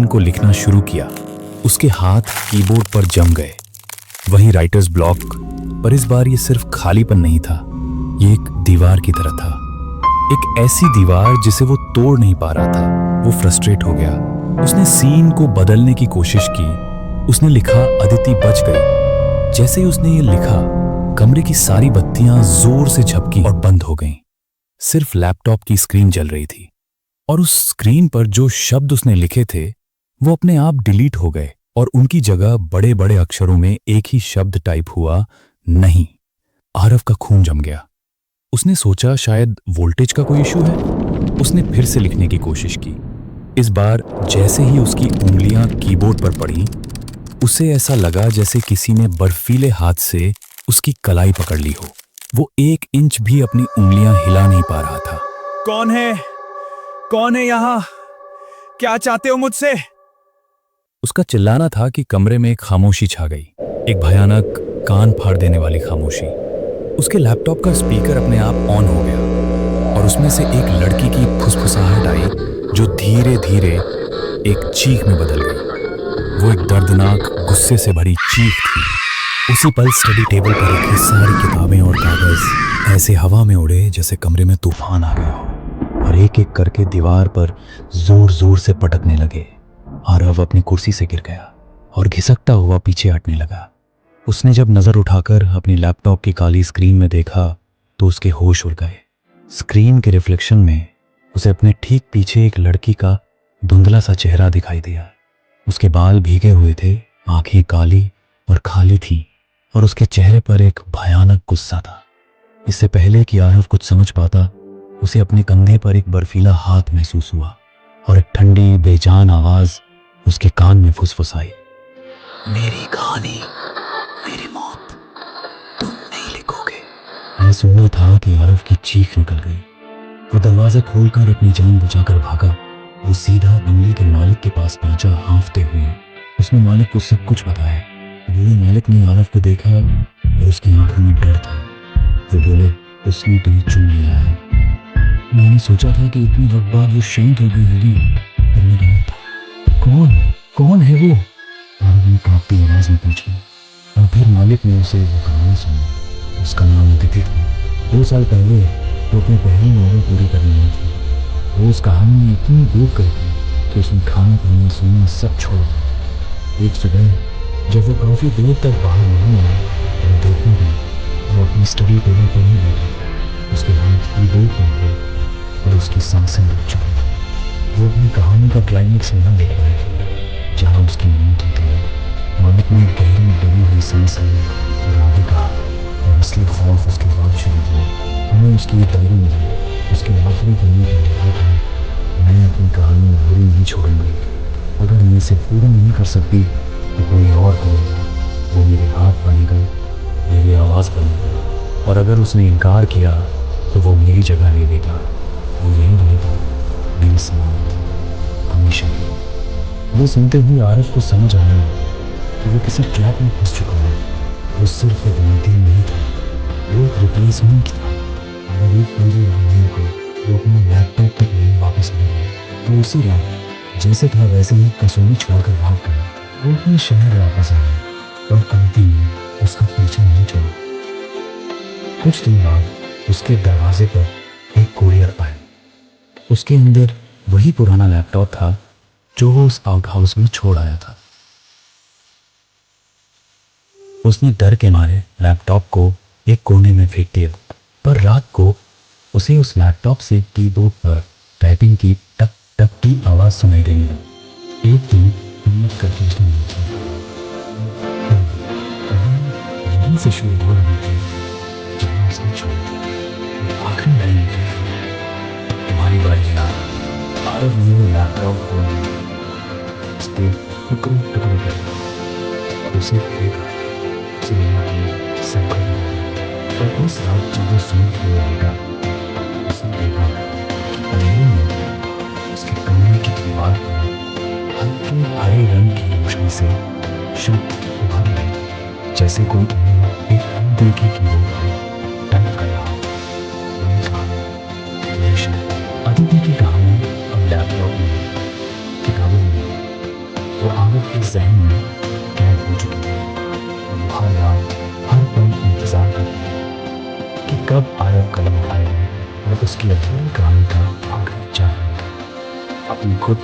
को लिखना शुरू किया। उसके हाथ कीबोर्ड पर जम गए। वहीं राइटर्स ब्लॉक, पर इस बार ये सिर्फ खालीपन नहीं था, ये एक दीवार की तरह था। एक ऐसी दीवार जिसे वो तोड़ नहीं पा रहा था। वो फ्रस्ट्रेट हो गया। उसने सीन को बदलने की कोशिश की। उसने लिखा, अदिति बच गई। जैसे ही उसने ये लिखा, कमरे की सारी बत्तियां जोर से झपकी और बंद हो गईं। सिर्फ लैपटॉप की स्क्रीन जल रही थी और उस स्क्रीन पर जो शब्द उसने लिखे थे वो अपने आप डिलीट हो गए और उनकी जगह बड़े बड़े अक्षरों में एक ही शब्द टाइप हुआ, नहीं। आरव का खून जम गया। उसने सोचा शायद वोल्टेज का कोई इशू है। उसने फिर से लिखने की कोशिश की। इस बार जैसे ही उसकी उंगलियां कीबोर्ड पर पड़ी, उसे ऐसा लगा जैसे किसी ने बर्फीले हाथ से उसकी कलाई पकड़ ली हो। वो 1 इंच भी अपनी उंगलियां हिला नहीं पा रहा था। कौन है? कौन है यहाँ? क्या चाहते हो मुझसे? उसका चिल्लाना था कि कमरे में एक खामोशी छा गई, एक भयानक, कान फाड़ देने वाली खामोशी। उसके लैपटॉप का स्पीकर अपने आप ऑन हो गया और उसमें से एक लड़की की फुसफुसाहट आई जो धीरे धीरे एक चीख में बदल गई। वो एक दर्दनाक, गुस्से से भरी चीख थी। उसी पल स्टडी टेबल पर रखी सारी किताबें और कागज ऐसे हवा में उड़े जैसे कमरे में तूफान आ गया हो और एक एक करके दीवार पर जोर जोर से पटकने लगे। आरव अपनी कुर्सी से गिर गया और घिसकता हुआ पीछे हटने लगा। उसने जब नजर उठाकर अपनी लैपटॉप की काली स्क्रीन में देखा तो उसके होश उड़ गए। स्क्रीन के रिफ्लेक्शन में उसे अपने ठीक पीछे एक लड़की का धुंधला सा चेहरा दिखाई दिया। उसके बाल भीगे हुए थे, आंखें काली और खाली थीं और उसके चेहरे पर एक भयानक गुस्सा था। इससे पहले कि आरव कुछ समझ पाता, उसे अपने कंधे पर एक बर्फीला हाथ महसूस हुआ और एक ठंडी बेजान आवाज उसके कान में फुसफुसाई, मेरी कहानी, मेरी मौत, तुम नहीं लिखोगे। मैंने सुना था कि आरव की चीख निकल गई। वो दरवाजा खोलकर अपनी जान बचाकर भागा। वो सीधा बंगले के मालिक के पास पहुंचा, हांफते हुए। उसने मालिक को सब कुछ बताया। बूढ़े मालिक ने आरव को देखा और उसकी आंखों में डर था। वो बोले, उसने तुम्हें चुन लिया है। मैंने सोचा था कि इतनी वक्त बाद वो शांत हो गई होगी, पर मैं गलत था। कौन कौन है वो? आरव ने कांपती आवाज में पूछा और फिर मालिक ने उसे वो कहानी सुनी। उसका नाम अदिति था। 2 साल पहले वो अपनी पहली नौकरी पूरी करने आई थी। वो उस कहानी में इतनी डूब गई थी कि उसने खाना पीना सोना सब छोड़ दिया। एक सुबह जब वो काफी देर तक बाहर नहीं आई, वो देखने गई, वो अपनी स्टडी टेबल पर ही बैठी। उसके हाथ कीबोर्ड पर थे और उसकी सांसें रुक चुकी थी। वो अपनी कहानी का क्लाइमेक्स यहाँ देख रही थी जहाँ उसकी मौत होती है। मालिक ने गहरी डरी हुई सांस ली और आगे कहा, और असली खौफ उसके बाद शुरू हुआ। हमें उसकी एक डायरी मिली। उसके आखिरी पन्ने पर लिखा था, मैं अपनी कहानी अधूरी नहीं छोड़ूंगी। अगर मैं इसे पूरा नहीं कर सकती तो कोई और करेगा। वो मेरे हाथ बनेगा, मेरी आवाज़ बनेगा, और अगर उसने इनकार किया तो वो मेरी जगह ले लेगा। वो यही रहेगा, मेरे साथ, हमेशा। वो सुनते ही आरव को समझ आया कि वो किसी ट्रैप में फंस चुका है। वो सिर्फ एक माध्यम नहीं था, वो एक रिप्लेसमेंट था। अगर एक पूरी दुनिया को वो अपने लैपटॉप तक नहीं वापस मिला तो उसी रात जैसे था वैसे ही कसूरी छोड़कर भाग गया। वो अपने शहर वापस आया पर अदिति ने उसका पीछा नहीं छोड़ा। कुछ दिन बाद उसके दरवाजे पर एक कुरियर आया। उसके अंदर वही पुराना लैपटॉप था जो वो उस आउट हाउस में छोड़ आया था। उसने डर के मारे लैपटॉप को एक कोने में फेंक दिया, पर रात को उसे उस लैपटॉप से कीबोर्ड पर टाइपिंग की टक टक की आवाज सुनाई देगी। एक दिन हिम्मत करके उसने लिखा, कहानी यहीं से शुरू हो रही थी जहाँ उसने छोड़ी थी। आखिरी लाइन थी, तुम्हारी बारी ना। आरव ने वो लैपटॉप खोल लिया, उसके टुकड़े टुकड़े कर और उसे फेंका। उसे याद में सब खत्म हो गया। पर उस रात जब वो सोने के लिए लेटा, उसने देखा कि अंधेरे में उसके कमरे की दीवार पर हल्के हरे रंग की रोशनी से शब्द उभर रहे, जैसे कोई उन्हें एक दिल की कीबोर्ड पर टाइप कर रहा हो। मैंने कहा, ये शब्द अदिति की कहानी अब लैपटॉप में, किताबों में, के जहन में कैद हो चुकी है और वो हर रात हर पल इंतजार करती है कि कब आरब कदम उठाएगा और उसकी अधूरी कहानी का आखिरी चैप्टर अपनी खुद